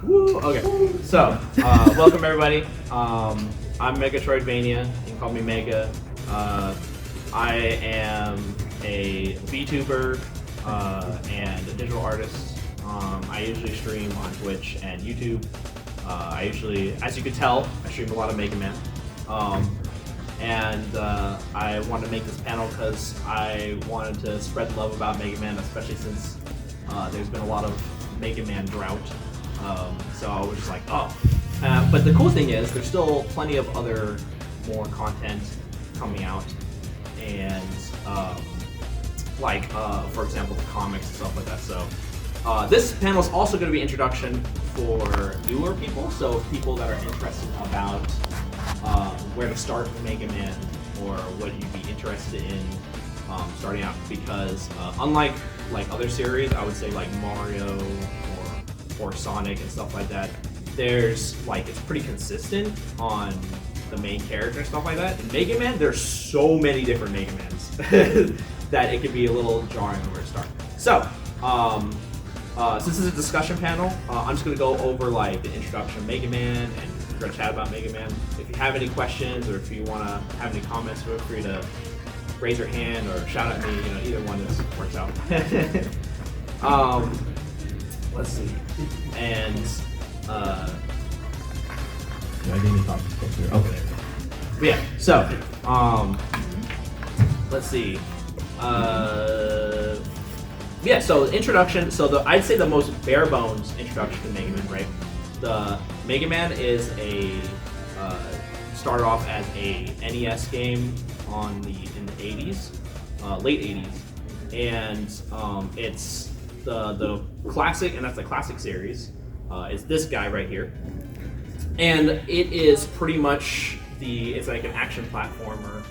Woo! Okay, so welcome everybody. I'm Megatroid Vania. You can call me Mega. I am a VTuber and a digital artist. I usually stream on Twitch and YouTube. I usually, as you can tell, I stream a lot of MegaMan. And I wanted to make this panel because I wanted to spread the love about MegaMan, especially since there's been a lot of MegaMan drought. So I was just like, oh. But the cool thing is, there's still plenty of other more content coming out. And for example, the comics and stuff like that. So this panel is also going to be introduction for newer people. So people that are interested about where to start with MegaMan or what you'd be interested in starting out. Because unlike other series, I would say like Mario or Sonic and stuff like that, there's it's pretty consistent on the main character and stuff like that. In MegaMan, there's so many different MegaMans that it could be a little jarring where to start. So, since this is a discussion panel, I'm just going to go over the introduction of MegaMan, and we're going to chat about MegaMan. If you have any questions or if you want to have any comments, feel free to raise your hand or shout at me. Either one works out. Let's see. And I didn't even talk to okay. But yeah, so let's see. Yeah, so introduction. So I'd say the most bare bones introduction to MegaMan, right? The MegaMan is started off as a NES game in the 80s, late 80s, and it's the classic, and that's the classic series. It's this guy right here, and it is pretty much it's like an action platformer,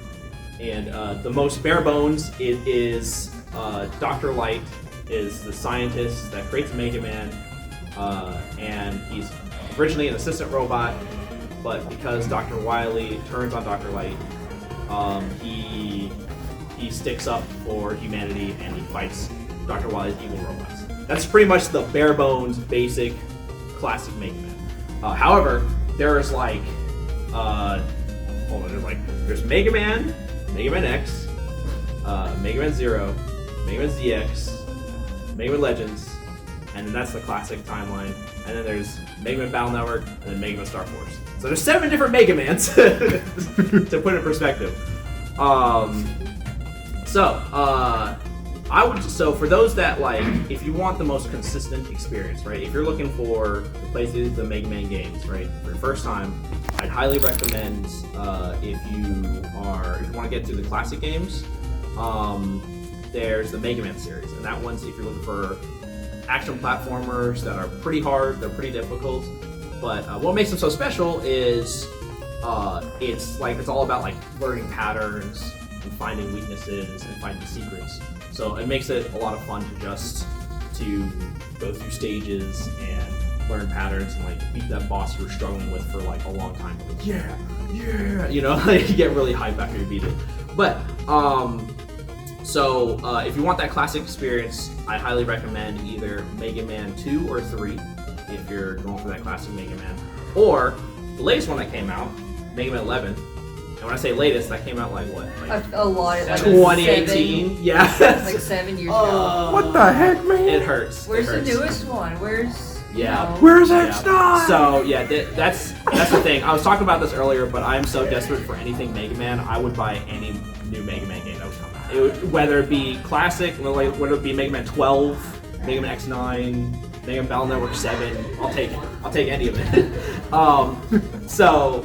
and the most bare bones it is Dr. Light is the scientist that creates MegaMan, and he's originally an assistant robot, but because Dr. Wily turns on Dr. Light, he sticks up for humanity and he fights Dr. Wily's evil robots. That's pretty much the bare bones, basic, classic MegaMan. However, there's there's MegaMan, MegaMan X, MegaMan Zero, MegaMan ZX, MegaMan Legends, and then that's the classic timeline. And then there's MegaMan Battle Network, and then MegaMan Star Force. So there's 7 different MegaMans to put it in perspective. So for those that if you want the most consistent experience, right? If you're looking to play through the MegaMan games, right, for your first time, I'd highly recommend if you want to get to the classic games, there's the MegaMan series, and that one's if you're looking for action platformers that are pretty hard, they're pretty difficult, but what makes them so special is it's all about learning patterns and finding weaknesses and finding secrets. So it makes it a lot of fun to go through stages and learn patterns and beat that boss you're struggling with for a long time. Yeah, you get really hyped after you beat it. But if you want that classic experience, I highly recommend either MegaMan 2 or 3 if you're going for that classic MegaMan, or the latest one that came out, MegaMan 11. And when I say latest, that came out a lot, 2018. 7, yeah, 7 years ago. What the heck, man? It hurts. Where's the newest one? Where's X9? So yeah, that's the thing. I was talking about this earlier, but I'm so desperate for anything MegaMan. I would buy any new MegaMan game that would come out. Whether it be classic, whether it be MegaMan 12, MegaMan X9, MegaMan Battle Network 7, I'll take it. I'll take any of it. So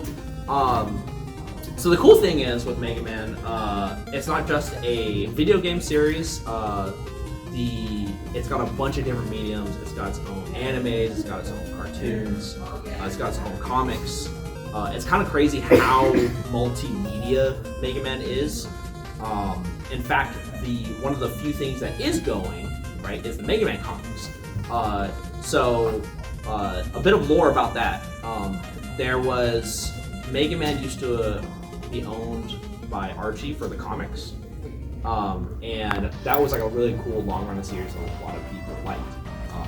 the cool thing is with MegaMan, it's not just a video game series. It's got a bunch of different mediums. It's got its own animes. It's got its own cartoons. It's got its own comics. It's kind of crazy how multimedia MegaMan is. In fact, one of the few things that is going right is the MegaMan comics. A bit of lore about that. There was MegaMan used to be owned by Archie for the comics, and that was a really cool long-running series that a lot of people liked.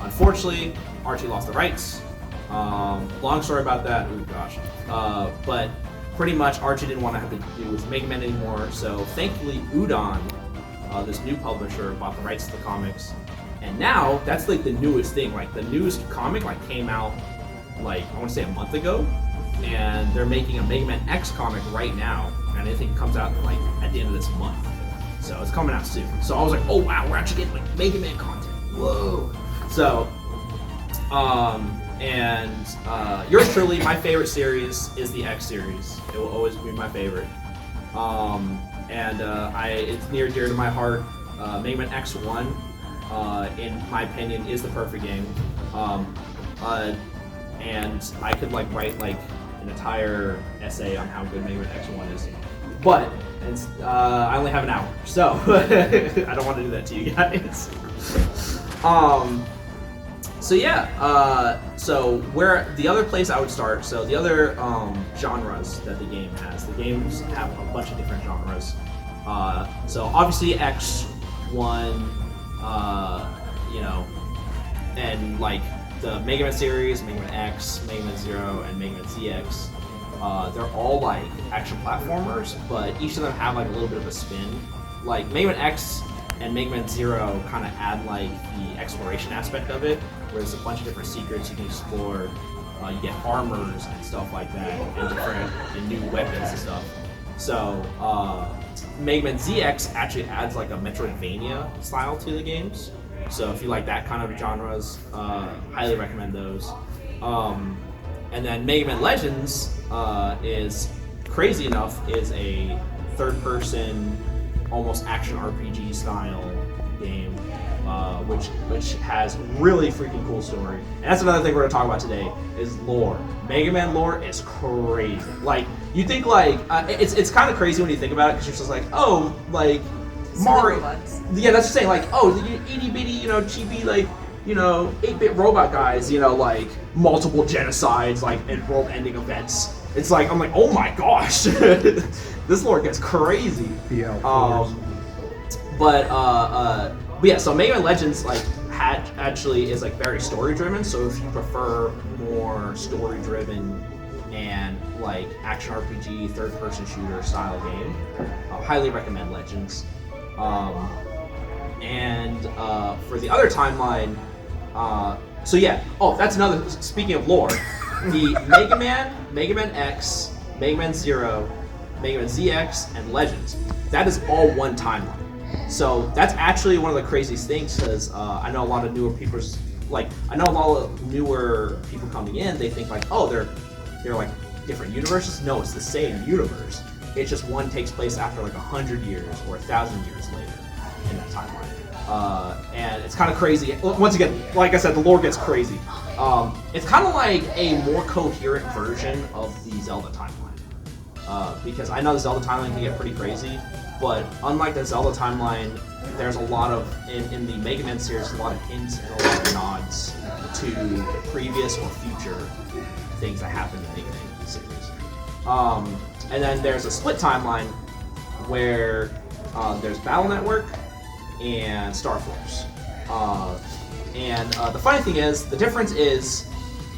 Unfortunately, Archie lost the rights, Long story about that. Oh gosh. But pretty much Archie didn't want to have to do with Mega Man anymore. So thankfully, Udon, this new publisher, bought the rights to the comics, and now that's like the newest thing. Like the newest comic like came out like I want to say a month ago, and they're making a Mega Man X comic right now, and I think it comes out like at the end of this month. So it's coming out soon. So I was like, oh wow, we're actually getting like Mega Man content. Whoa. So, yours truly, my favorite series is the X series. It will always be my favorite. It's near and dear to my heart. Mega Man X1, in my opinion, is the perfect game. And I could like write like an entire essay on how good Mega Man X1 is. But I only have an hour, so I don't want to do that to you guys. So where the other place I would start, so the other genres that the game has, the games have a bunch of different genres. So obviously X1, and like the Mega Man series, Mega Man X, Mega Man Zero, and Mega Man ZX. They're all like action platformers, but each of them have like a little bit of a spin. Like Mega Man X and Mega Man Zero kind of add like the exploration aspect of it, where there's a bunch of different secrets you can explore. You get armors and stuff like that, and new weapons and stuff. So Mega Man ZX actually adds like a Metroidvania style to the games. So if you like that kind of genres, highly recommend those. And then Mega Man Legends is crazy enough is a third-person, almost action RPG style game, which has really freaking cool story. And that's another thing we're gonna talk about today is lore. Mega Man lore is crazy. Like you think like it's kind of crazy when you think about it because you're just like, oh, like Mario. Yeah, that's just saying like, oh, the itty bitty, cheapy like. 8-bit robot guys, like multiple genocides, like and world-ending events. It's like I'm like, oh my gosh, this lore gets crazy. Yeah. But yeah, so Mega Man Legends like actually is like very story-driven. So if you prefer more story-driven and like action RPG, third-person shooter style game, highly recommend Legends. For the other timeline. So yeah. Oh, that's another. Speaking of lore, the Mega Man, Mega Man X, Mega Man Zero, Mega Man ZX, and Legends. That is all one timeline. So that's actually one of the craziest things because I know a lot of newer people coming in. They think like, oh, they're like different universes. No, it's the same universe. It's just one takes place after like 100 years or 1,000 years later in that timeline. And it's kind of crazy. Once again, like I said, the lore gets crazy. It's kind of like a more coherent version of the Zelda timeline. Because I know the Zelda timeline can get pretty crazy, but unlike the Zelda timeline, there's a lot of, in the Mega Man series, a lot of hints and a lot of nods to previous or future things that happened in the Mega Man series. And then there's a split timeline where there's Battle Network and Star Force. The funny thing is, the difference is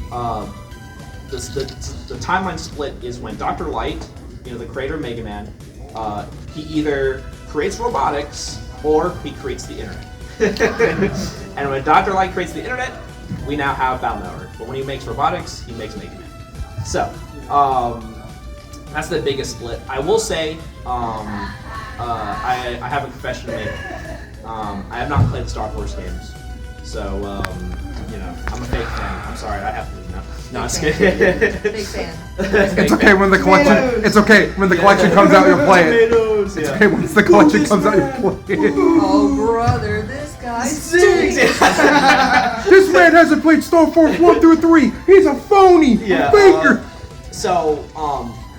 the timeline split is when Dr. Light, the creator of Mega Man, he either creates robotics or he creates the internet. And when Dr. Light creates the internet, we now have Battle Network. But when he makes robotics, he makes Mega Man. So, that's the biggest split. I will say, I have a confession to make. I have not played the Star Force games, so I'm a fake fan. I'm sorry, I have to leave now. No, I'm just kidding. Big fan. It's okay when the collection. It's okay when the collection comes out. You'll play it. Tomatoes, It's okay once the collection comes out. You'll play it. Oh brother, this guy stinks. This man hasn't played Star Force 1 through 3. He's a phony. Yeah. A faker.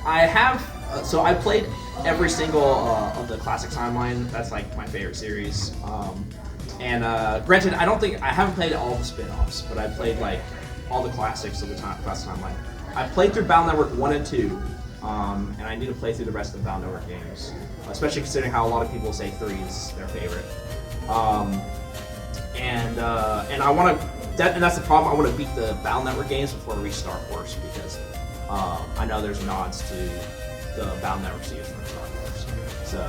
I played every single of the classic timeline. That's like my favorite series. Granted, I haven't played all the spin-offs, but I played like all the classics of the classic timeline. I played through Battle Network 1 and 2, and I need to play through the rest of the Battle Network games, especially considering how a lot of people say 3 is their favorite. And I want to that's the problem. I want to beat the Battle Network games before I reach Star Wars because I know there's nods to the Battle Network series from Star Wars. So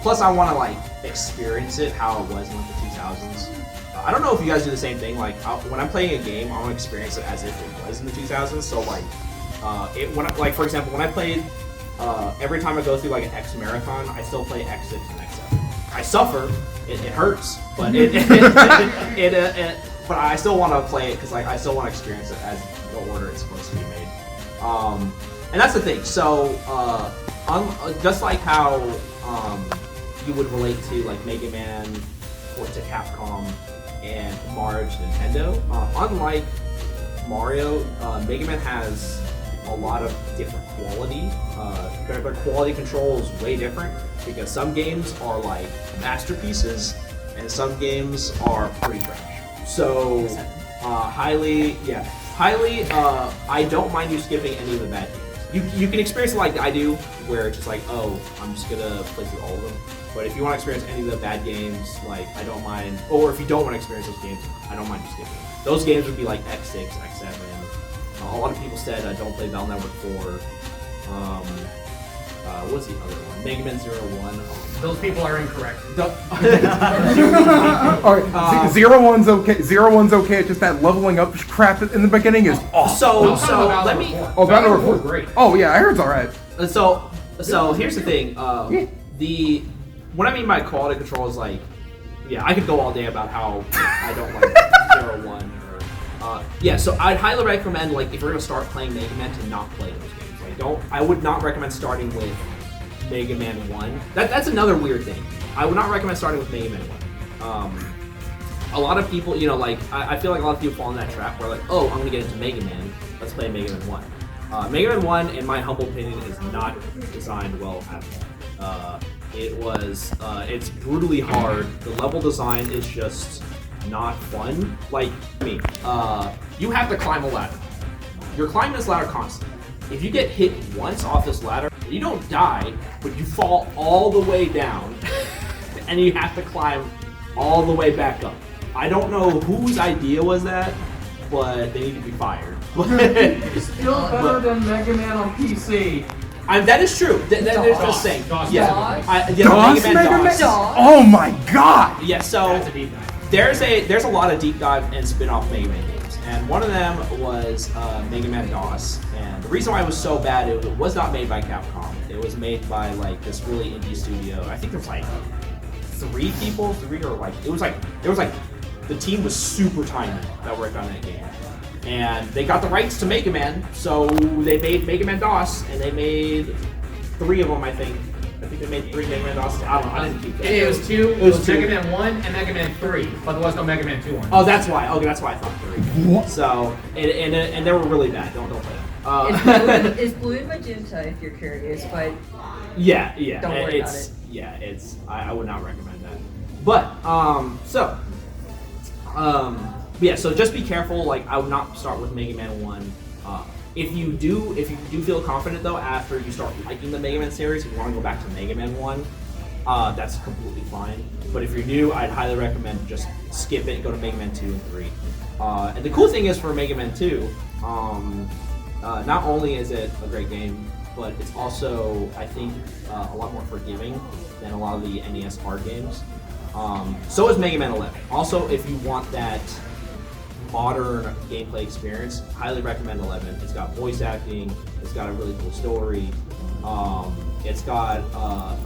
plus I want to like experience it how it was in like the 2000s. I don't know if you guys do the same thing. Like when I'm playing a game, I want to experience it as if it was in the 2000s. So like for example, when I played every time I go through like an X marathon, I still play X6 and X7. I suffer. It hurts, but but I still want to play it because like I still want to experience it as the order it's supposed to be made. And that's the thing. So just like how you would relate to like Mega Man to Capcom and Mario to Nintendo, unlike Mario, Mega Man has a lot of different quality. Their quality control is way different because some games are like masterpieces and some games are pretty trash. So highly, I don't mind you skipping any of the bad games. You can experience it like I do, where it's just like, oh, I'm just gonna play through all of them. But if you want to experience any of the bad games, like I don't mind, or if you don't want to experience those games, I don't mind you skipping. Those games would be like X6, X7. A lot of people said don't play Battle Network 4. What's the other one? Mega Man 0-1. Those people are incorrect. Alright, 0-1's okay. 0-1's okay. It's just that leveling up crap in the beginning is awesome. So let me. Oh, Battle Network 4 is great. Oh yeah, I heard it's alright. So here's the thing. What I mean by quality control is like, yeah, I could go all day about how I don't like 0-1 or so I'd highly recommend like if you're gonna start playing Mega Man to not play those games. Like I would not recommend starting with Mega Man 1. That's another weird thing. I would not recommend starting with Mega Man 1. A lot of people, you know, like I feel like a lot of people fall in that trap where like, oh, I'm gonna get into Mega Man. Let's play Mega Man 1. Mega Man 1, in my humble opinion, is not designed well at all. It's brutally hard. The level design is just not fun. Like me, you have to climb a ladder. You're climbing this ladder constantly. If you get hit once off this ladder, you don't die, but you fall all the way down, and you have to climb all the way back up. I don't know whose idea was that, but they need to be fired. Still better than Mega Man on PC. That is true. That is just saying. Yeah. Mega Man DOS? Oh my god! Yeah. So That's a deep dive. there's a lot of deep dive and spin-off Mega Man games, and one of them was Mega Man DOS. And the reason why it was so bad, it was not made by Capcom. It was made by like this really indie studio. I think there's like three the team was super tiny that worked on that game. And they got the rights to Mega Man, so they made Mega Man DOS, and they made 3 of them, I think. I think they made 3 Mega Man DOS. I don't know, I didn't keep that. It was 2. It was Mega Man 1 and Mega Man 3, but there was no Mega Man 2 on. Oh, that's why. Okay, that's why I thought 3. What? So, and they were really bad. Don't play them. It's blue and magenta if you're curious, but yeah. Don't worry about it. Yeah, I would not recommend that. But yeah, so just be careful. Like, I would not start with Mega Man 1. If you do feel confident though, after you start liking the Mega Man series, if you want to go back to Mega Man 1, that's completely fine. But if you're new, I'd highly recommend just skip it and go to Mega Man 2 and 3. And the cool thing is for Mega Man 2, not only is it a great game, but it's also, I think, a lot more forgiving than a lot of the NES hard games. So is Mega Man 11. Also, if you want that modern gameplay experience, highly recommend 11. It's got voice acting, it's got a really cool story, it's got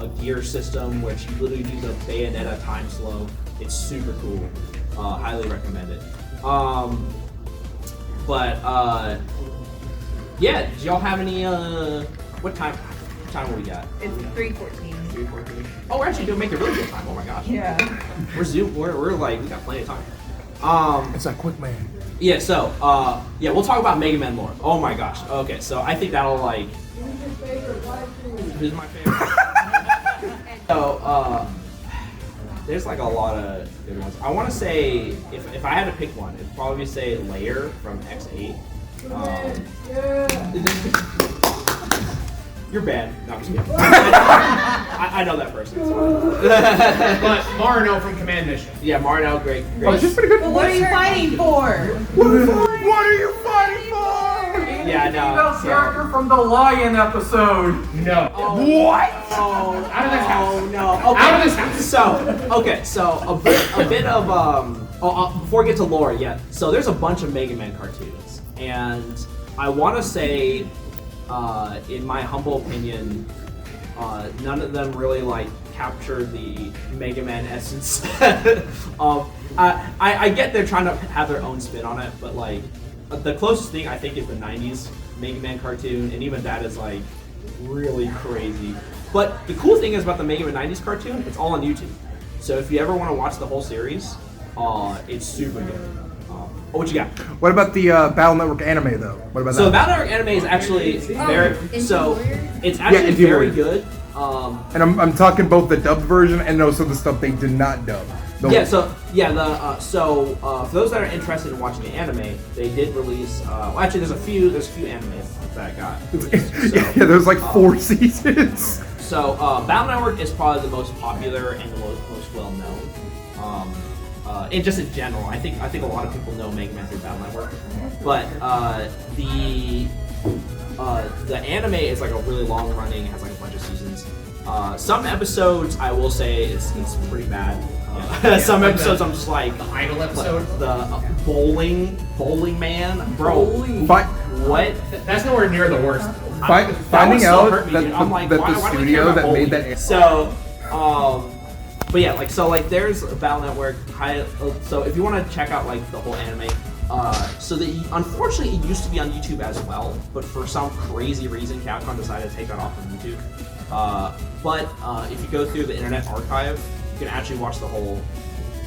a gear system which you literally use a Bayonetta time slow. It's super cool. Highly recommend it. Yeah, do y'all have any what time we got? it's 3:14. 3:14. Oh, we're actually doing make a really good time. Oh my gosh. Yeah. We're like, we got plenty of time. It's like quick man. Yeah, so yeah, we'll talk about Mega Man lore. Oh my gosh. Okay, so I think that'll like who's my favorite? So there's like a lot of good ones. I wanna say if I had to pick one, it'd probably say Layer from X8. You're banned. No, I'm just kidding. I know that person. It's fine. But Marino from Command Mission. Yeah, Marino, great. Oh, she's pretty good. But what are you fighting for? What are you fighting for? Yeah, no. Female character from the Lion episode. No. What? Oh, Out of this house. Oh no. Okay. Out of this house. So a bit of before we get to lore yet. So there's a bunch of MegaMan cartoons, and I want to say, in my humble opinion, none of them really like capture the MegaMan essence. I get they're trying to have their own spin on it, but like the closest thing I think is the '90s MegaMan cartoon, and even that is like really crazy. But the cool thing is about the MegaMan '90s cartoon, it's all on YouTube. So if you ever want to watch the whole series, it's super good. What you got? What about the Battle Network anime though? What about So the that? Battle Network anime is actually very it's Yeah, actually Indie very Warrior. good. And I'm talking both the dubbed version and also the stuff they did not dub. For those that are interested in watching the anime, they did release. Well, actually, there's a few animes that got released. Yeah, there's like 4 seasons. So Battle Network is probably the most popular and the most well known. And just in general, I think a lot of people know MegaMan through Battle Network, but the anime is like a really long running. It has like a bunch of seasons. Some episodes I will say it's pretty bad. Some like episodes I'm just like The idol episode. the bowling man, bro. What? That's nowhere near the worst. Finding That out one still hurt me, that dude. I'm like, the why do I care studio about that bowling? made that So, but yeah, there's Battle Network. So if you want to check out like the whole anime, unfortunately it used to be on YouTube as well, but for some crazy reason Capcom decided to take that off of YouTube. But if you go through the Internet Archive, you can actually watch the whole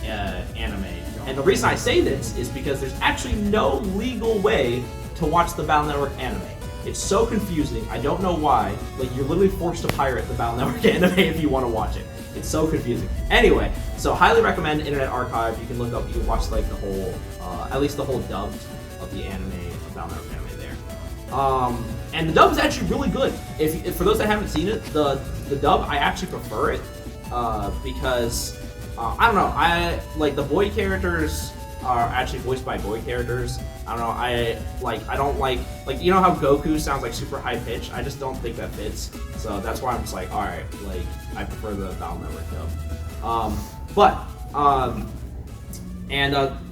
anime. And the reason I say this is because there's actually no legal way to watch the Battle Network anime. It's so confusing. I don't know why. Like, you're literally forced to pirate the Battle Network anime if you want to watch it. It's so confusing. Anyway, so highly recommend Internet Archive. You can look up, you can watch like the whole, at least the whole dubbed of the anime, of Battle Network anime there. And the dub is actually really good. If for those that haven't seen it, the dub, I actually prefer it because I don't know. I like the boy characters are actually voiced by boy characters. I don't know. I don't like you know how Goku sounds like super high pitched. I just don't think that fits. So that's why I'm just like, all right, like I prefer the Battle Network dub.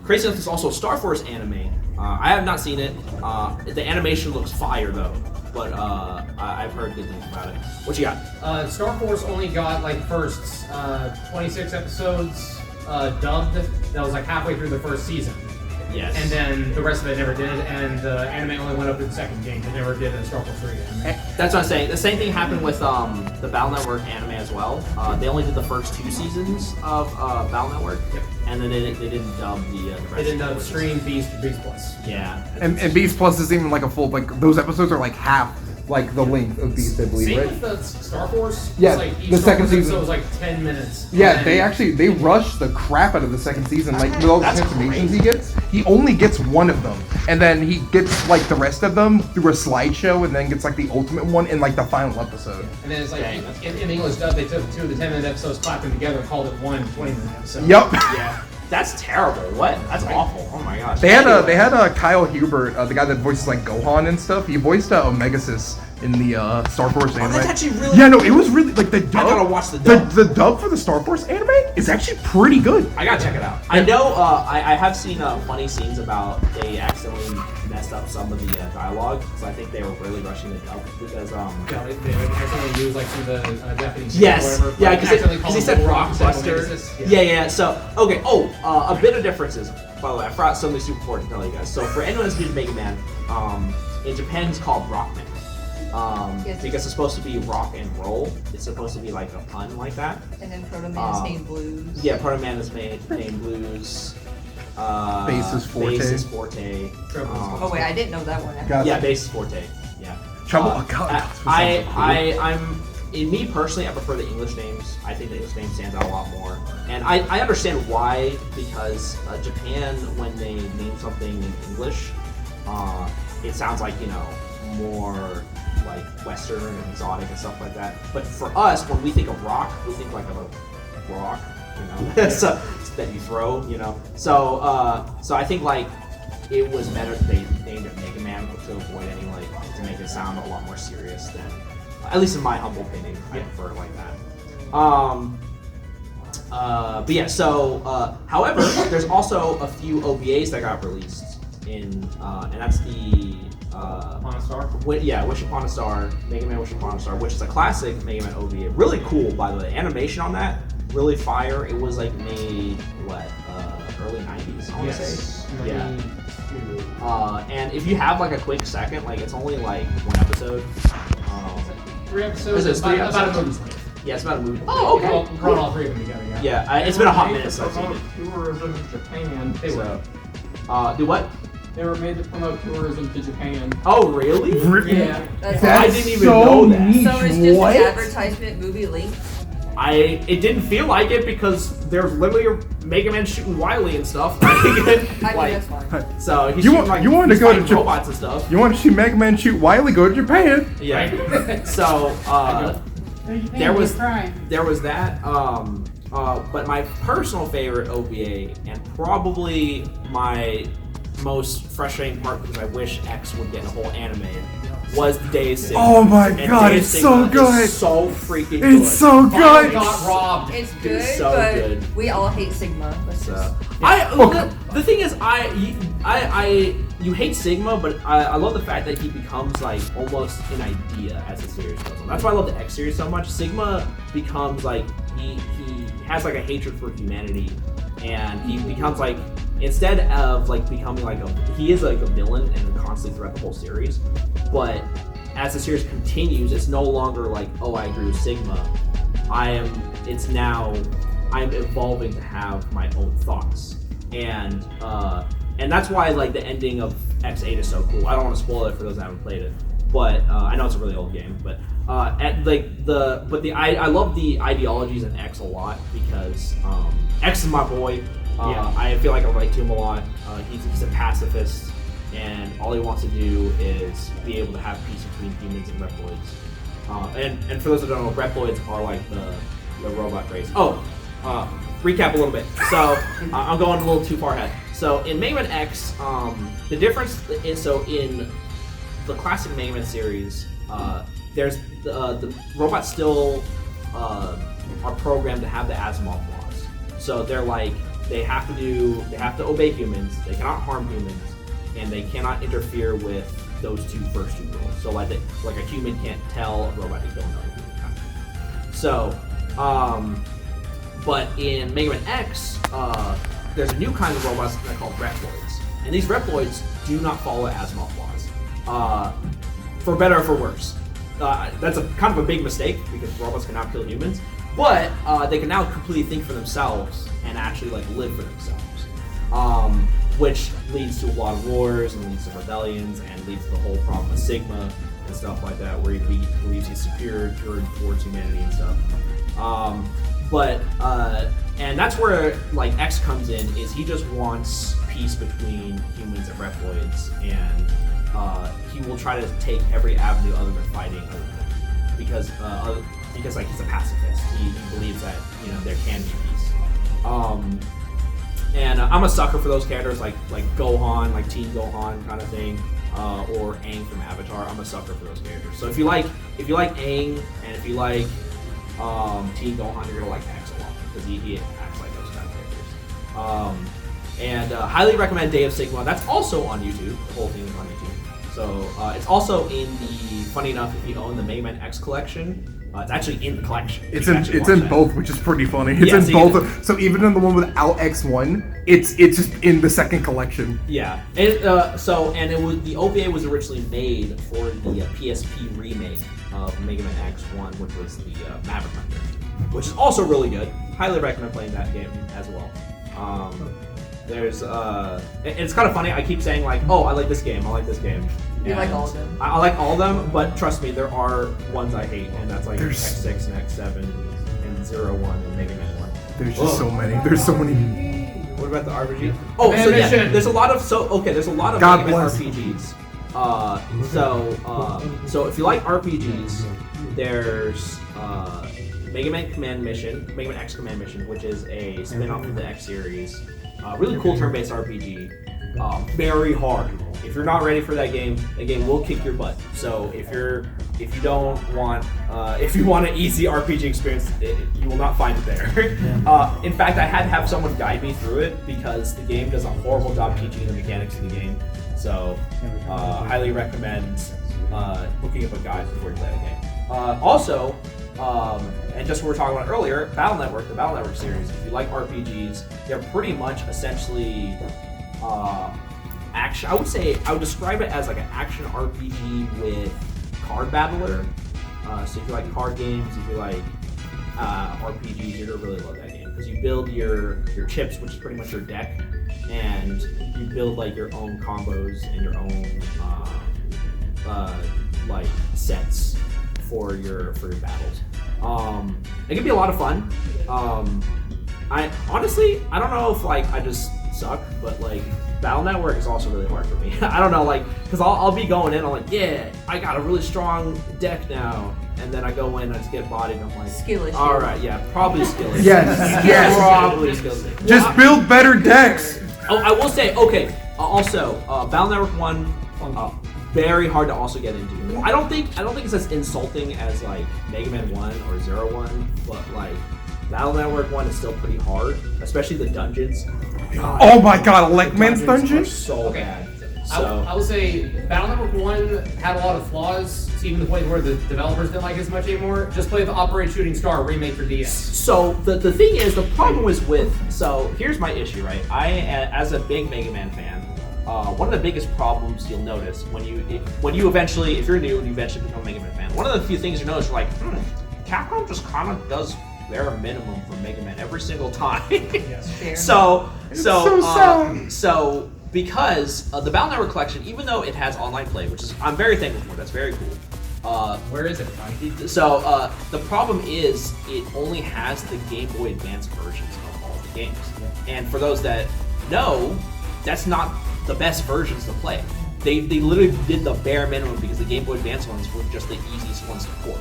Crazy enough, there's also a Star Force anime. I have not seen it. The animation looks fire though, but I've heard good things about it. What you got? Star Force only got like first 26 episodes dubbed. That was like halfway through the first season. Yes. And then the rest of it never did, and the anime only went up to the second game. They never did a Star Force 3 anime. That's what I'm saying. The same thing happened with the Battle Network anime as well. They only did the first 2 seasons of Battle Network, Yep. and then they didn't dub the rest. They didn't of dub it. Stream, Beast, or Beast Plus. Yeah. And Beast Plus isn't even like a full, like those episodes are like half like the length of Beast, I believe, Same right? with the Star Force. Yeah, It's like each the Star second Force season- episode was like 10 minutes. Yeah, And they rushed the crap out of the second season. Like with all the That's transformations he gets, he only gets one of them, and then he gets like the rest of them through a slideshow, and then gets like the ultimate one in like the final episode. And then it's like, Dang, that's in English dub, they took 2 of the 10-minute episodes, clapped them together, and called it one 20-minute episode. Yup. Yeah. That's terrible. What? That's awful. Oh my gosh. They had Anyway. Kyle Hubert, the guy that voices like Gohan and stuff. He voiced Omegasys in the Star Force anime. that's actually really Yeah, no, it was really like the dub. gotta watch the dub. The dub for the Star Force anime is actually pretty good. I gotta check it out. I know. I have seen funny scenes about they accidentally messed up some of the dialogue, so I think they were really rushing the dub because Yeah, they accidentally used like some of the Japanese Yes. or whatever. Yeah, like, accidentally because called he them said Little Rock instead of Rockbuster. Omegasys. Yeah. So okay. A bit of differences. By the way, I forgot something super important to tell you guys. So for anyone who's used Mega Man, in Japan it's called Rockman. Yes. Because it's supposed to be rock and roll. It's supposed to be like a pun like that. And then ProtoMan's named Blues. Yeah, ProtoMan is named Blues. Bass is Forte. Bass is Forte. Oh wait, I didn't know that one. Got Yeah, bass is Forte. Yeah. Trouble. Oh, God, that sounds so I'm in me personally, I prefer the English names. I think the English name stands out a lot more, and I understand why, because Japan, when they name something in English, it sounds like, more like Western and exotic and stuff like that. But for us, when we think of rock, we think like of a rock, so, that you throw, So I think like it was better that they named it MegaMan to avoid any to make it sound a lot more serious than, at least in my humble opinion, I prefer it like that. But yeah, so however, there's also a few OVAs that got released and that's the On a Star? Wish Upon a Star, Mega Man Wish Upon a Star, which is a classic Mega Man OVA. Really cool, by the way. Animation on that, really fire. It was like made early 90s, I want to say. Yeah. And if you have like a quick second, like it's only like one episode. 3 episodes. Is it three about a episodes? movie's length. Yeah, it's about a movie. Oh, okay. Well, run all 3 of them together. Yeah. It's been a hot minute since I've seen it. Tourism in Japan. They were. Do what? They were made to promote tourism to Japan. Oh, really? Yeah. That's I didn't even so know that. niche. So it's just What? an advertisement movie link. It didn't feel like it because there's literally a Mega Man shooting Wily and stuff. I mean, that's fine. So he's You shooting, want- you wanted to go to fighting Jap- robots and stuff. You want to see Mega Man shoot Wily? Go to Japan. Yeah. So there was that. But my personal favorite OVA and probably my most frustrating part because I wish X would get a whole anime was Day of Sigma. Oh my And god, Day of it's Sigma so good. is so freaking good. It's so Finally good. got robbed. It's good, so but good. we all hate Sigma. Let's just... The thing is, you hate Sigma, but I love the fact that he becomes like almost an idea as the series goes on. That's why I love the X series so much. Sigma becomes like he has like a hatred for humanity, and he becomes like instead of like becoming like he is like a villain and constantly throughout the whole series, but as the series continues, it's no longer like, oh, I agree with Sigma. I'm evolving to have my own thoughts, and that's why like the ending of X8 is so cool. I don't want to spoil it for those that haven't played it, but I know it's a really old game. But I love the ideologies in X a lot because X is my boy. I feel like I relate to him a lot. He's a pacifist, and all he wants to do is be able to have peace between humans and Reploids. And for those that don't know, Reploids are like the robot race. Recap a little bit. So I'm going a little too far ahead. So in Mega Man X, the difference is in the classic Mega Man series, there's the robots still are programmed to have the Asimov laws. So they're like they have to obey humans. They cannot harm humans, and they cannot interfere with those first two rules. So like a human can't tell a robot to kill another human. So, but in Mega Man X, there's a new kind of robots that are called Reploids, and these Reploids do not follow Asimov laws, for better or for worse. That's a kind of a big mistake because robots can now kill humans, but they can now completely think for themselves and actually like live for themselves, which leads to a lot of wars and leads to rebellions and leads to the whole problem of Sigma and stuff like that, where he believes he's superior towards humanity and stuff. And that's where like X comes in, is he just wants peace between humans and Reploids, and he will try to take every avenue other than fighting other than because like he's a pacifist. He believes that there can be peace. And I'm a sucker for those characters like Gohan, like Teen Gohan kind of thing, or Aang from Avatar. I'm a sucker for those characters. So if you like Aang and if you like Teen Gohan, you're gonna like X a lot because he acts like those kind of characters. And highly recommend Day of Sigma. That's also on YouTube. The whole thing is on YouTube. So it's also in the. Funny enough, if you own the Mega Man X collection. It's actually in the collection. It's in both, which is pretty funny. It's Yeah, in so both. So even in the one without X1, it's just in the second collection. Yeah. It was the OVA was originally made for the PSP remake of Mega Man X1, which was the Maverick Hunter, which is also really good. Highly recommend playing that game as well. It's kind of funny. I keep saying like, oh, I like this game. I like this game. You like all of them. I like all of them, but trust me, there are ones I hate, and that's like There's- X6 and X7 and 01 and Mega Man 1. There's just so many. There's so many. What about the RPG? Oh, so yeah, there's a lot of God Mega Man bless. RPGs. So if you like RPGs, there's Mega Man Command Mission, Mega Man X Command Mission, which is a spin-off of the X series. Really cool turn-based RPG. Very hard. If you're not ready for that game will kick your butt. So if you don't want, if you want an easy RPG experience, you will not find it there. In fact, I had to have someone guide me through it because the game does a horrible job teaching the mechanics of the game. So, highly recommend looking up a guide before you play the game. Also, and just what we were talking about earlier, the Battle Network series. If you like RPGs, they're pretty much essentially action. I would describe it as like an action RPG with card battler. So if you like card games, if you like RPGs, you're gonna really love that game because you build your chips, which is pretty much your deck, and you build like your own combos and your own like sets for your battles. It can be a lot of fun. I honestly, I don't know if like I just suck, but like Battle Network is also really hard for me. I don't know, like, because I'll be going in, I'm like, yeah, I got a really strong deck now, and then I go in and I just get bodied, and I'm like, Skill issue. all right, yeah, probably skill issue. Yes. Probably skill issue. Just build better decks. Oh, I will say, okay. Also, Battle Network 1, very hard to also get into. I don't think it's as insulting as like Mega Man 1 or 01, but like Battle Network 1 is still pretty hard, especially the dungeons. God, Oh my god, Lekman's are dungeon? so Okay. bad. So I will say Battle Network 1 had a lot of flaws, to even the point where the developers didn't like it as much anymore. Just play the Operate Shooting Star remake for DS. So the thing is, the problem was with. So here's my issue, right? As a big Mega Man fan, one of the biggest problems you'll notice when you eventually, if you're new and you eventually become a Mega Man fan, one of the few things you notice, you're like, Capcom just kind of does bare minimum for Mega Man every single time. Fair. so sad. So because the Battle Network collection, even though it has online play, which is I'm very thankful for, that's very cool. Where is it? So the problem is it only has the Game Boy Advance versions of all the games, and for those that know, that's not the best versions to play. They literally did the bare minimum because the Game Boy Advance ones were just the easiest ones to port.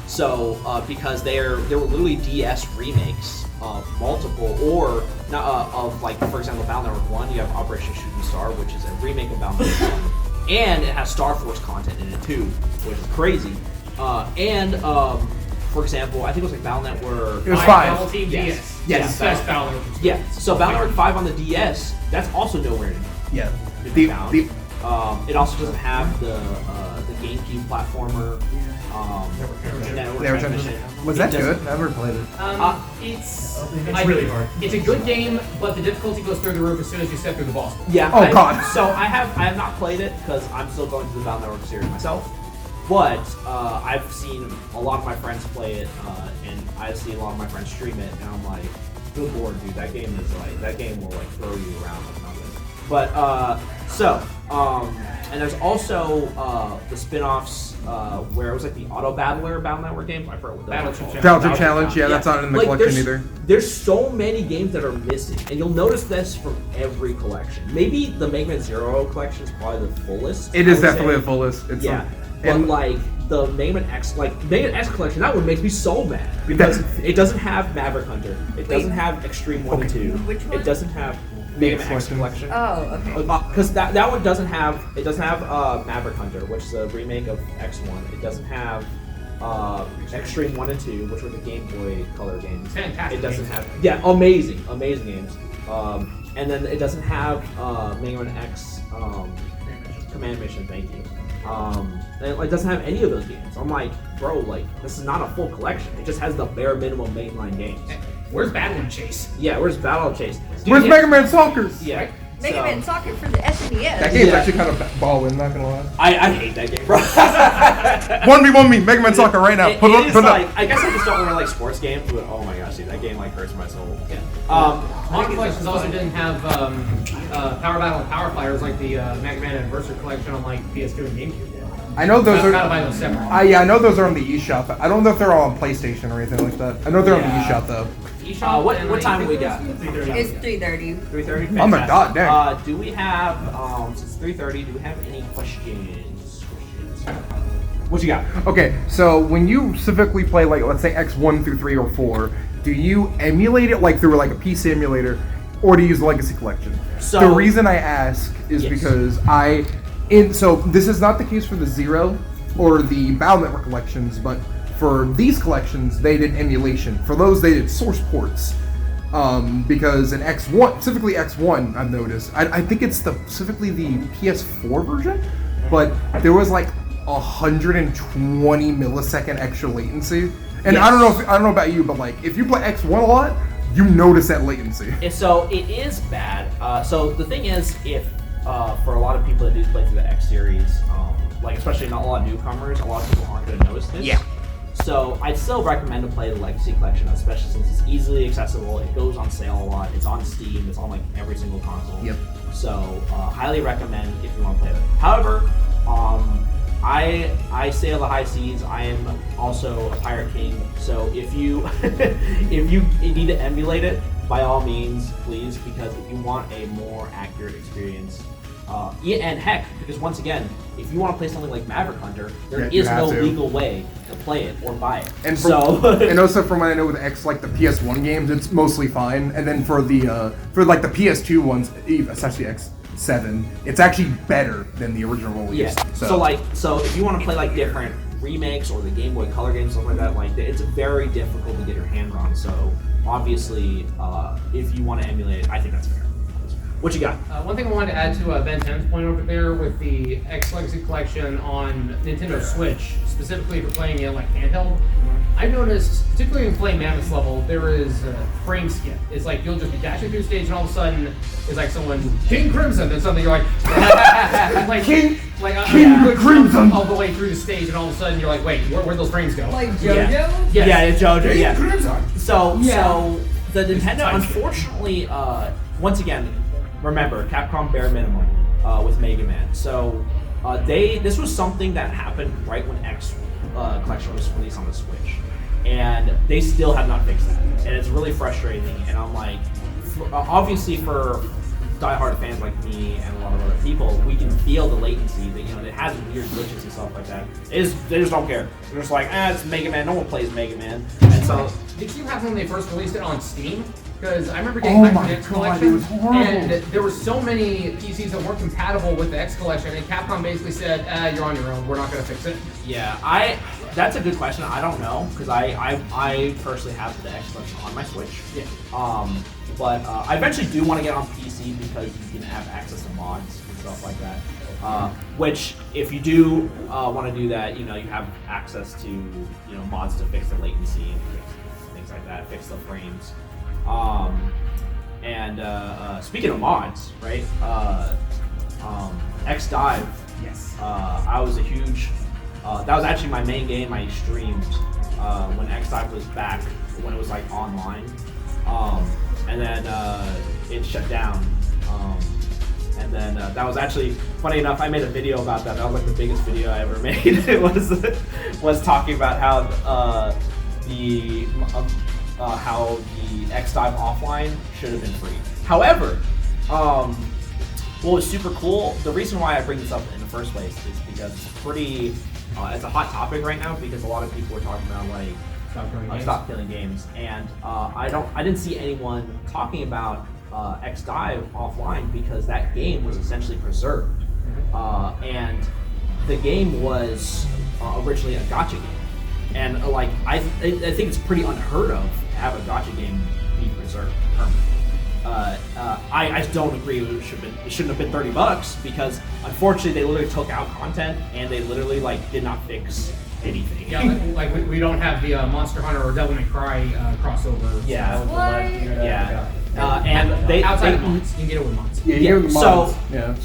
So because there were literally DS remakes of multiple, or of like, for example, Battle Network 1, you have Operation Shooting Star, which is a remake of Battle Network 1, and it has Star Force content in it too, which is crazy. For example, I think it was like Battle Network. It was 5. Battle Team Yes. DS. Yes. Best Battle Network. Yeah. So Battle Network 5 on the DS, that's also nowhere Yeah. to be found. It also doesn't have the GameCube platformer. Never touched it. Was that good? Never played it. It's really hard. It's a good game, but the difficulty goes through the roof as soon as you step through the boss. Yeah. Oh, God. So I have not played it because I'm still going through the Battle Network series myself. But I've seen a lot of my friends play it, and I see a lot of my friends stream it, and I'm like, good lord, dude, that game will like throw you around like nothing. But and there's also the spin-offs where it was like the Auto Battler Battle Network game. I forgot what that was called. Battle Challenge, yeah, that's not in the Like, collection either. There's so many games that are missing, and you'll notice this from every collection. Maybe the Mega Man Zero collection is probably the fullest. It is definitely the fullest. It's Yeah, but and like the Mega Man X, Mega Man X collection, that one makes me so mad because it doesn't have Maverick Hunter, it doesn't have Extreme 1 and 2, Which one? it doesn't have Mega Man X collection. Oh, okay. Because that one doesn't have Maverick Hunter, which is a remake of X1. It doesn't have Extreme 1 and 2, which were the Game Boy Color games. Fantastic It doesn't games. have amazing games. And then it doesn't have Mega Man X Command Mission. Thank you. And it doesn't have any of those games. I'm like, bro, like this is not a full collection. It just has the bare minimum mainline games. Where's Battle and Chase? Yeah, where's Battle and Chase? Dude, where's Mega Man Soccer? Yeah. Mega Man Soccer for the SNES. That game's Yeah. actually kind of ballin', not gonna lie. I hate that game, bro. 1v1 me, Mega Man Soccer right now. It Put it is up. like, I guess I just don't really like sports games, but oh my gosh, dude, that game like hurts my soul. Yeah. I Modern think collections also didn't have Power Battle and Power Fighters like the Mega Man Anniversary Collection on like PS2 and GameCube. I know those Gotta are. buy those separate. I know those are on the eShop. I don't know if they're all on PlayStation or anything like that. I know they're on the eShop though. eShop. What and what I time think we it was got? 3:30. It's 3:30. 3:30. On the dot, dang. Do we have since 3:30? Do we have any questions? What you got? Okay, so when you specifically play, like, let's say X1 through 3 or 4, do you emulate it like through like a PC emulator, or do you use Legacy Collection? So- the reason I ask is Yes. because so this is not the case for the Zero or the Battle Network collections, but for these collections, they did emulation. For those, they did source ports. Because in X1, specifically X1, I've noticed, I think it's specifically the PS4 version, but there was like 120 millisecond extra latency. And Yes. I don't know about you, but like if you play X1 a lot, you notice that latency. So it is bad. So the thing is, if for a lot of people that do play through the X series, like especially not a lot of newcomers, a lot of people aren't going to notice this. Yeah. So I'd still recommend to play the Legacy Collection, especially since it's easily accessible. It goes on sale a lot. It's on Steam. It's on like every single console. Yep. So highly recommend if you want to play it. However, I sail the high seas. I am also a pirate king. So if you if you need to emulate it, by all means, please, because if you want a more accurate experience. Yeah, and heck, because once again, if you want to play something like Maverick Hunter, there Yeah, you is have no to. legal way to play it or buy it. And so, also from what I know with X, like the PS1 games, it's mostly fine. And then for the like the PS2 ones, especially X7, it's actually better than the original release. yeah. So if you want to play like different remakes or the Game Boy Color games, stuff like that, like it's very difficult to get your hands on. So obviously, if you want to emulate it, I think that's fair. What you got? One thing I wanted to add to Ben 10's point over there with the X Legacy Collection on Nintendo Switch, specifically for playing it like handheld, I've noticed, particularly in playing Mammoth level, there is a frame skip. It's like you'll just be dashing through the stage and all of a sudden it's like someone, King Crimson, then something you're like, like King yeah, Crimson. all the way through the stage and all of a sudden you're like, wait, where'd those frames go? Like JoJo? Yeah. Yes. Yeah, it's JoJo. King Yeah. Crimson. So the Nintendo, time unfortunately, once again, remember Capcom bare minimum with MegaMan. So this was something that happened right when X Collection was released on the Switch, and they still have not fixed that, and it's really frustrating. And I'm like, obviously for diehard fans like me and a lot of other people, we can feel the latency. That it has weird glitches and stuff like that. They just don't care. They're just like, it's MegaMan. No one plays MegaMan, and so. Did you have when they first released it on Steam? Because I remember getting Oh back my to the X God, Collection, it was horrible. and there were so many PCs that weren't compatible with the X Collection, and Capcom basically said, "You're on your own. We're not going to fix it." Yeah, that's a good question. I don't know because I personally have the X Collection on my Switch. Yeah. But I eventually do want to get on PC because you can have access to mods and stuff like that. Which, if you do want to do that, you have access to mods to fix the latency and fix things like that, fix the frames. Speaking of mods, right? X Dive. Yes. I was a huge. That was actually my main game I streamed when X Dive was back, when it was like online. And then it shut down. And then that was actually, funny enough, I made a video about that. That was like the biggest video I ever made. It was talking about how the X Dive offline should have been free. However, what was super cool, the reason why I bring this up in the first place is because it's a hot topic right now because a lot of people are talking about like stop killing games, and I didn't see anyone talking about X Dive offline because that game was essentially preserved, and the game was originally a gacha game, and I think it's pretty unheard of to have a gacha game be preserved permanently. I just don't agree it shouldn't have been $30 because unfortunately they literally took out content and they literally did not fix anything. Yeah, like we don't have the Monster Hunter or Devil May Cry crossover. Yeah. So Yeah. And they outside of mods, you can get it with mods. Yeah, Yeah, you so yeah.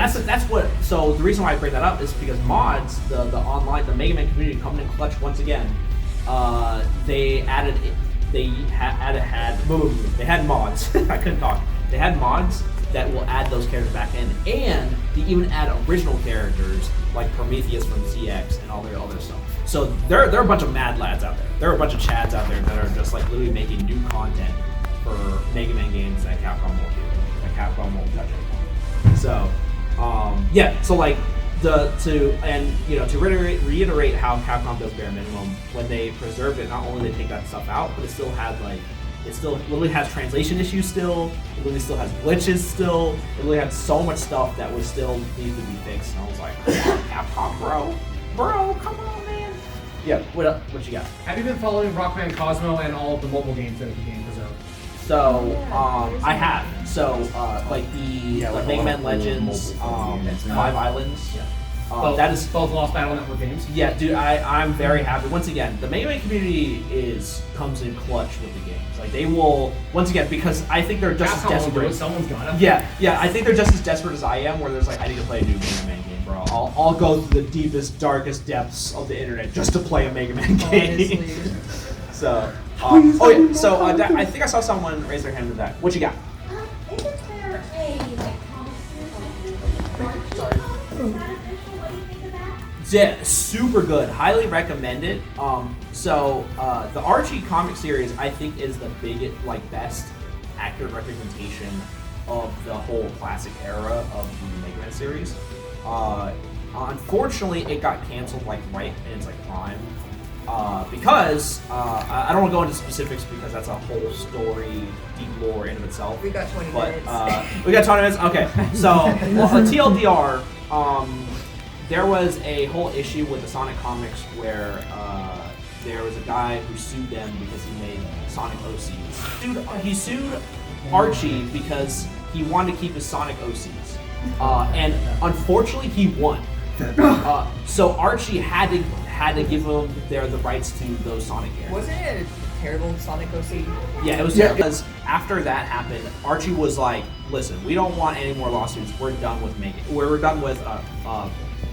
that's what. So the reason why I bring that up is because mods, the online, the MegaMan community coming in clutch once again. They had mods. I couldn't talk. They had mods that will add those characters back in, and they even add original characters like Prometheus from CX and all their other stuff. So there are a bunch of mad lads out there. There are a bunch of chads out there that are just like literally making new content for Mega Man games that Capcom won't do, that Capcom won't touch anymore. So yeah, so like to reiterate how Capcom does bare minimum, when they preserved it, not only they take that stuff out, but it still had like, it still literally has translation issues still, it literally still has glitches still, it literally had so much stuff that was still needed to be fixed, and I was like, Capcom, bro, come on, man. Yeah, what you got? Have you been following Rockman Cosmo and all of the mobile games that the game preserved? So, I have. So, like the Mega Man Legends, 5 Islands. Yeah. That is both Lost Battle Network games. Yeah, dude, I'm very happy. Once again, the Mega Man community comes in clutch with the games. Like they will, once again, because I think they're just as desperate. Someone's got it. Yeah, I think they're just as desperate as I am. Where there's like, I need to play a new Mega Man game, bro. I'll go through the deepest, darkest depths of the internet just to play a Mega Man game. Honestly. So, oh yeah. So I think I saw someone raise their hand to that. What you got? Isn't there a comic series? Sorry. Is that official? What do you think of that? Yeah, super good. Highly recommend it. The Archie comic series, I think, is the biggest, like, best accurate representation of the whole classic era of the Mega Man series. Unfortunately, it got canceled like right in its like prime. Because I don't want to go into specifics because that's a whole story, deep lore in of itself. We got 20 But minutes. we got 20 minutes. Okay, so TLDR. There was a whole issue with the Sonic comics where there was a guy who sued them because he made Sonic OCs. He sued Archie because he wanted to keep his Sonic OCs, and unfortunately he won. So Archie had to give him the rights to those Sonic characters. Wasn't it a terrible Sonic OC? Yeah, it was because after that happened, Archie was like, "Listen, we don't want any more lawsuits. We're done with We're done with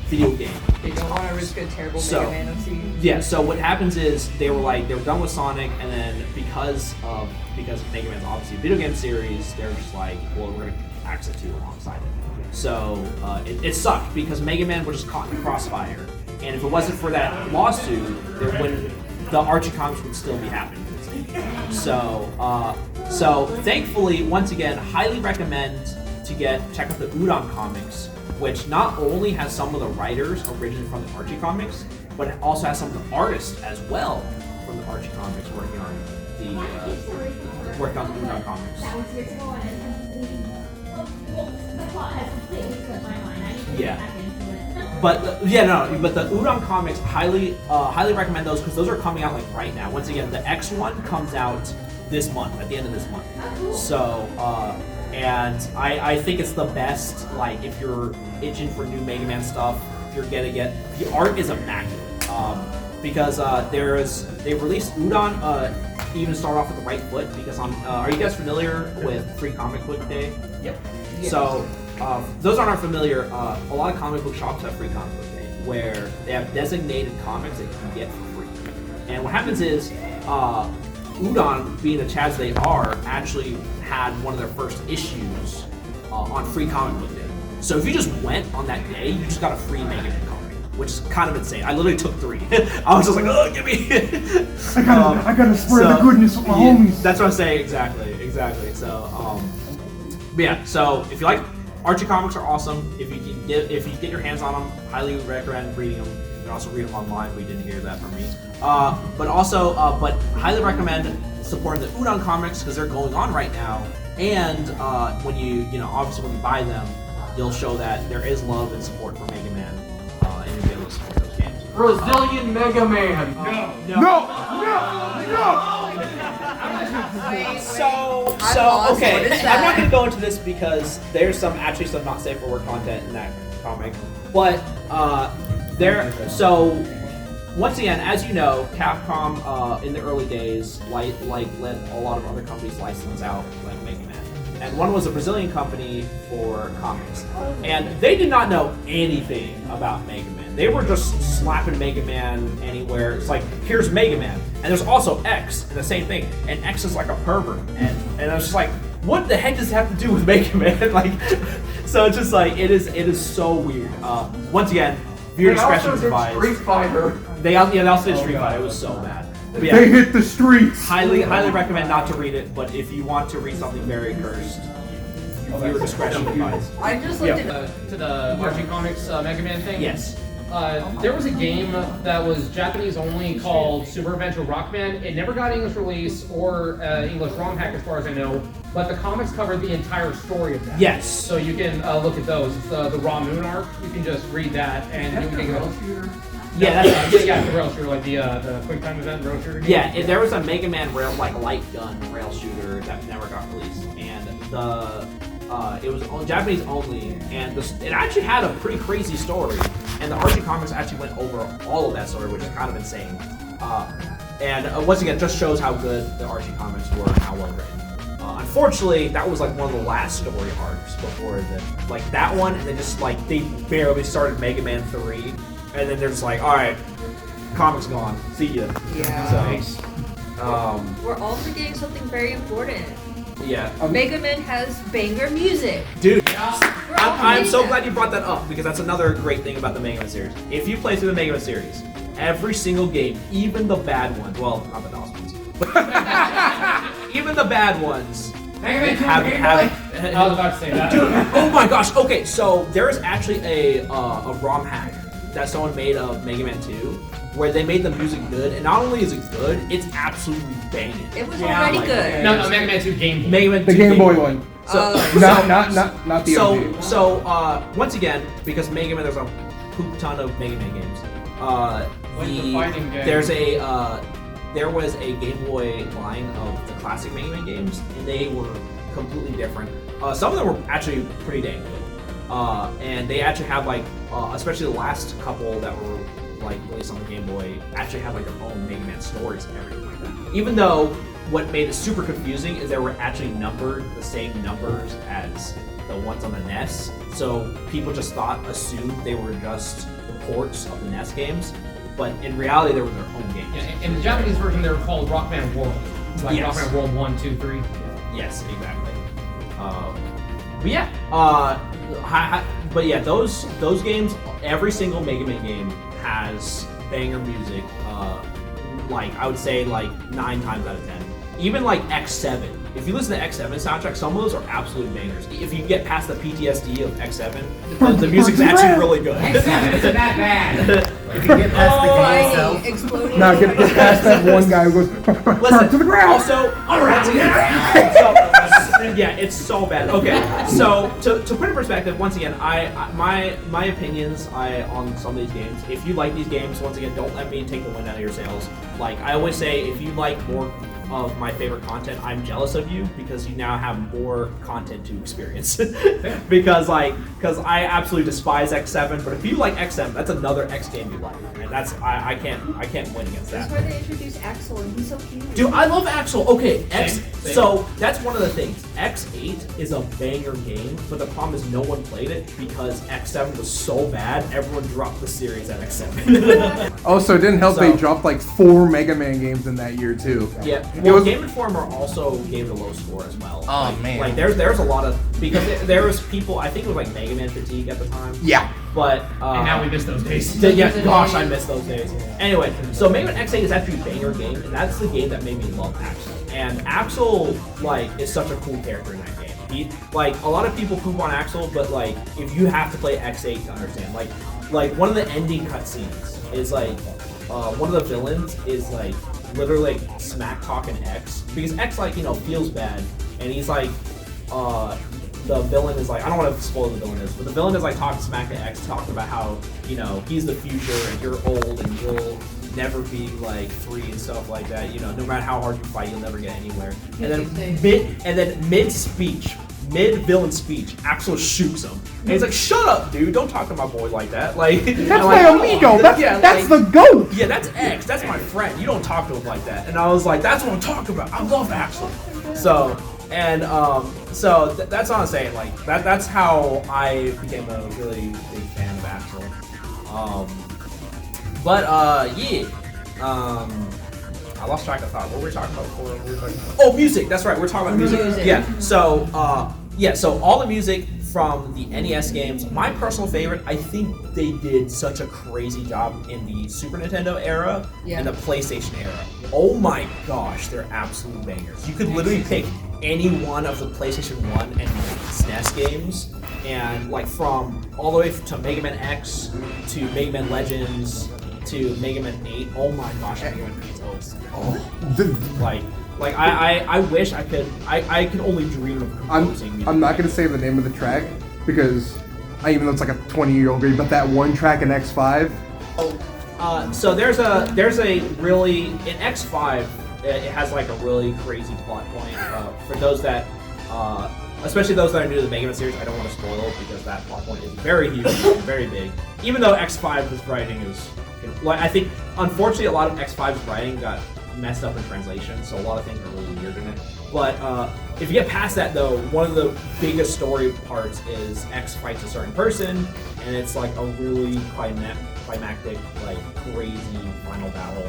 video game." They don't want to risk a terrible So- Mega Man OC. Yeah. So what happens is they were done with Sonic, and then because Mega Man's obviously a video game series, they're just like, "Well, we're gonna axe it 2 alongside it." So it sucked because Mega Man was just caught in the crossfire, and if it wasn't for that lawsuit, the Archie comics would still be happening. So thankfully, once again, highly recommend to check out the Udon comics, which not only has some of the writers originally from the Archie comics, but it also has some of the artists as well from the Archie comics working on the Udon comics. That was years ago and the plot has completely slipped my mind. I need to Yeah. get back into it. But the Udon comics, highly recommend those because those are coming out like right now. Once again, the X one comes out this month, at the end of this month. So, and I think it's the best, like, if you're itching for new Mega Man stuff, if you're gonna get, the art is immaculate. Because they released Udon, even start off with the right foot, because are you guys familiar with Free Comic Book Day? Yep. So, those aren't familiar, a lot of comic book shops have Free Comic Book Day, where they have designated comics that you can get for free. And what happens is, Udon, being the chads they are, actually had one of their first issues on Free Comic Book Day. So if you just went on that day, you just got a free Mega Man comic, which is kind of insane. I literally took 3. I was just like, oh, give me. I gotta spread the goodness with my homies. That's what I'm saying. Exactly. So, but yeah. So if you like Archie comics, are awesome. If you get your hands on them, highly recommend reading them. You can also read them online. We didn't hear that from me. But highly recommend supporting the Udon comics because they're going on right now. And when obviously when you buy them, you'll show that there is love and support for Mega Man, and you'll be able to support those games. Brazilian Mega Man. No! So lost. okay, What is I'm that? not going to go into this because there's some not safe for work content in that comic, but once again, as you know, Capcom in the early days let a lot of other companies license out like Mega Man, and one was a Brazilian company for comics, and they did not know anything about Mega Man. They were just slapping Mega Man anywhere. It's like, here's Mega Man, and there's also X, and the same thing, and X is like a pervert, and I was just like, what the heck does it have to do with Mega Man? Like, so it's just like, it is so weird. Once again, viewer discretion is advised. Street Fighter. They also did Street Fighter. It was so bad. But yeah, They hit the streets. highly recommend not to read it, but if you want to read something very cursed, viewer discretion advised. I just looked Yeah. at To the RG Comics Mega Man thing. Yes. There was a game that was Japanese only called Super Adventure Rockman. It never got English release or English ROM hack as far as I know, but the comics covered the entire story of that. Yes. So you can look at those. It's the Raw Moon arc. You can just read that and you can go. Yeah, that's Yeah, the rail shooter, like the quick time event rail shooter game. Yeah, there was a Mega Man rail, like light gun rail shooter that never got released, and it was Japanese only, and it actually had a pretty crazy story, and the Archie Comics actually went over all of that story, which is kind of insane. And once again, just shows how good the Archie Comics were and how well written. Unfortunately, that was like one of the last story arcs before that one, and then just like they barely started Mega Man 3. And then they're just like, all right, comics gone. See ya. Yeah. So, We're all forgetting something very important. yeah, Mega Man has banger music. dude. We're all I'm so forgetting glad you brought that up because that's another great thing about the Mega Man series. If you play through the Mega Man series, every single game, even the bad ones, well, not the awesome ones, but even the bad ones, I was about to say that. Dude, oh my gosh. Okay, so there is actually a ROM hack that someone made of Mega Man 2, where they made the music good, and not only is it good, it's absolutely banging. It was already like, good. No, Mega Man 2 Game Boy. Mega Man 2 The Game Boy one. So, Not the OG. so once again, because Mega Man, there's a poop ton of Mega Man games. the fighting game. There was a Game Boy line of the classic Mega Man games, and they were completely different. Some of them were actually pretty dang good. And they actually have like, especially the last couple that were like released on the Game Boy, actually have like their own Mega Man stories and everything like that. Even though what made it super confusing is they were actually numbered the same numbers as the ones on the NES, so people just assumed they were just the ports of the NES games, but in reality they were their own games. Yeah, in the Japanese version, they were called Rockman World. Like Yes. Rockman World 1, 2, 3. Yes, exactly. But yeah, those games, every single Mega Man game has banger music. Like I would say like 9 times out of 10. Even like X7. If you listen to X7 soundtrack, some of those are absolute bangers. If you get past the PTSD of X7, the music's actually really good. X7 isn't that bad. If you get past the game Tiny itself. exploding. Now get past that one guy who goes Listen, to the ground. Also, yeah, it's so bad. Okay, so to put it in perspective, once again, my opinions on some of these games. If you like these games, once again, don't let me take the wind out of your sails. Like I always say, if you like more of my favorite content, I'm jealous of you because you now have more content to experience. because I absolutely despise X7, but if you like X7, that's another X game you like, and that's I can't win against that. That's where they introduced Axel, and he's so cute. Dude, I love Axel. Okay, Same. So that's one of the things. X8 is a banger game, but the problem is no one played it because X7 was so bad. Everyone dropped the series at X7. Also, it didn't help So- they dropped like 4 Mega Man games in that year too. Yeah, It well, was- Game Informer also gave it a low score as well. Oh, Like- man. Like there's a lot of because there was people. I think it was like Mega Man fatigue at the time. Yeah. But And now we miss those days. Yeah, gosh, I miss those days. Anyway, so Mega Man X8 is actually a banger game, and that's the game that made me love Axel. And Axel, like, is such a cool character in that game. He, like, a lot of people poop on Axel, but like, if you have to play X8 to understand, like one of the ending cutscenes is like, one of the villains is like literally like smack talking X because X like feels bad, and he's like, the villain is like, I don't want to spoil the villain is, but the villain is like talking smack to X, talking about how, he's the future and you're old and you'll never be like free and stuff like that. No matter how hard you fight, you'll never get anywhere. And then mid villain speech, Axel shoots him. And he's like, shut up, dude, don't talk to my boy like that. Like That's I'm my like, amigo. That's like- the GOAT. yeah, that's X. That's my friend. You don't talk to him like that. And I was like, that's what I'm talking about. I love Axel. So, and that's what I'm saying. Like that's how I became a really big fan of Axel. I lost track of thought. What were we talking about before? Oh, music. That's right. We're talking about music. Music. Yeah. So, so all the music from the NES games. My personal favorite. I think they did such a crazy job in the Super Nintendo era and the PlayStation era. Oh my gosh, they're absolute bangers. You could literally pick any one of the PlayStation 1 and SNES games, and like from all the way to Mega Man X to Mega Man Legends to Mega Man 8. Oh my gosh, Mega Man 8 like I wish I could. I can only dream of composing music. I'm not gonna say the name of the track because even though it's like a 20-year-old game, but that one track in X5. So there's a really in X5. It has like a really crazy plot point. For those that, especially those that are new to the Mega Man series, I don't want to spoil it because that plot point is very huge, very big. Even though X5's writing is, like, I think unfortunately a lot of X5's writing got messed up in translation, so a lot of things are really weird in it. But if you get past that, though, one of the biggest story parts is X fights a certain person, and it's like a really climactic, like crazy final battle.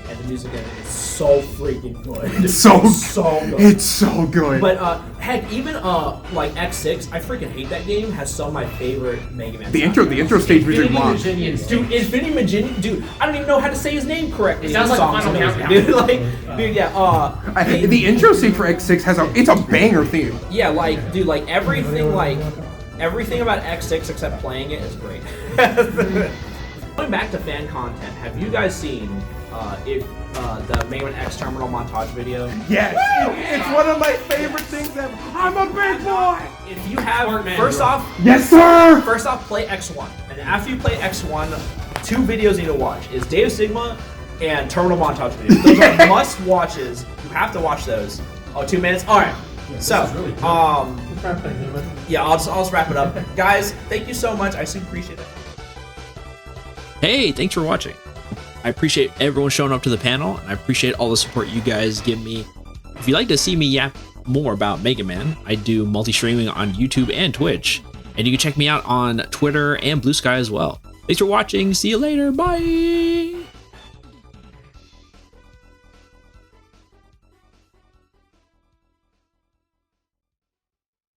And the music in it is so freaking good. It's so good. It's so good. But heck, even like X6, I freaking hate that game. Has some of my favorite Mega Man. The intro stage music rocks. Dude, Infinity Maginian, dude, I don't even know how to say his name correctly. It sounds like Final Countdown. Dude, yeah. The intro stage for X6 it's a banger theme. Yeah, like, dude, like everything about X6 except playing it is great. Going back to fan content, have you guys seen the Mega Man X Terminal montage video? Yes, it's one of my favorite things ever. I'm a big boy. If you have, first off, yes sir. First off, play X1, and after you play X1, 2 videos you need to watch is Day of Sigma and Terminal montage videos. Those are must watches. You have to watch those. Oh, 2 minutes. All right. So, yeah, I'll just wrap it up, guys. Thank you so much. I super appreciate it. Hey, thanks for watching. I appreciate everyone showing up to the panel, and I appreciate all the support you guys give me. If you'd like to see me yap more about Mega Man, I do multi-streaming on YouTube and Twitch, and you can check me out on Twitter and Blue Sky as well. Thanks for watching. See you later. Bye.